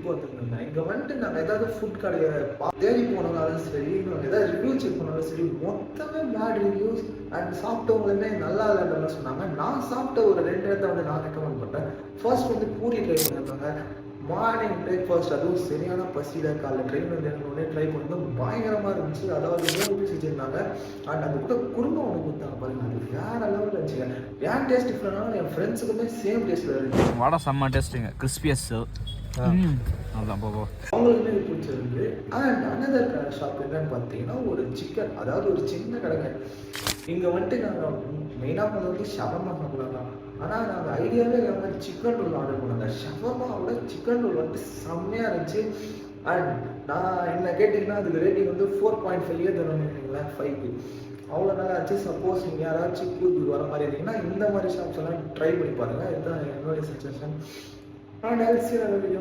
வந்துருந்தேன். இங்கே வந்துட்டு நாங்கள் ஏதாவது ஃபுட் கடையை தேடி போனதாலும் சரி, நாங்கள் ஏதாவது ரிவ்யூ செக் பண்ணாலும் சரி, மொத்தமே பேட் ரிவ்யூஸ். அண்ட் சாப்பிட்டவங்களுமே நல்லா இல்லைன்னு சொன்னாங்க. நான் சாப்பிட்ட ஒரு 2 இடத்த வந்து நான் ரெக்கமெண்ட் பண்ணேன். ஃபர்ஸ்ட் வந்து பூரி ட்ரை பண்ணியிருந்தாங்க. மார்னிங் பிரேக்ஃபாஸ்ட், அதுவும் சரியான பசியில் காலைல ட்ரெயின் வந்து உடனே ட்ரை பண்ணணும். பயங்கரமாக இருந்துச்சு. அதாவது 3 பீஸ் வச்சுருந்தாங்க. அண்ட் அது கூட குருமா ஒன்று கொடுத்தாங்க பாருங்க, அது வேற லெவலில் இருந்துச்சுங்க. ஏன் டேஸ்ட் டிஃப்ரெண்டான என் ஃப்ரெண்ட்ஸுக்குமே சேம் டேஸ்ட்டில் இருந்துச்சு. வடை செம்ம டேஸ்ட்டுங்க, கிறிஸ்பியஸ். அதான் போவோ அவங்களுக்குமே இது பிடிச்சிருந்து. அண்ட் அனதர் ஷாப் என்னன்னு பார்த்தீங்கன்னா ஒரு சிக்கன், அதாவது ஒரு சின்ன கடைங்க. இங்கே வந்துட்டு நாங்கள் மெயினாக வந்து ஷவர்மா சாப்பிடலாம். ஆனால் நாங்கள் ஐடியாவே இல்லாமல் சிக்கன் ரோல் ஆர்டர் பண்ணாங்க. ஷவர்மாவோட சிக்கன் ரோல் வந்து செம்மையாக இருந்துச்சு. அண்ட் நான் என்ன கேட்டிங்கன்னா அதுக்கு ரேட்டிங் வந்து 4.5 தரணுங்களா, 5க்கு அவ்வளோ நல்லா இருந்துச்சு. சப்போஸ் நீங்கள் யாராச்சும் கூட்டு வர மாதிரி இருந்தீங்கன்னா இந்த மாதிரி ஷாப்ஸ் எல்லாம் ட்ரை பண்ணி பாருங்கள். இதுதான் என்னுடைய suggestion. And I will see you in another video.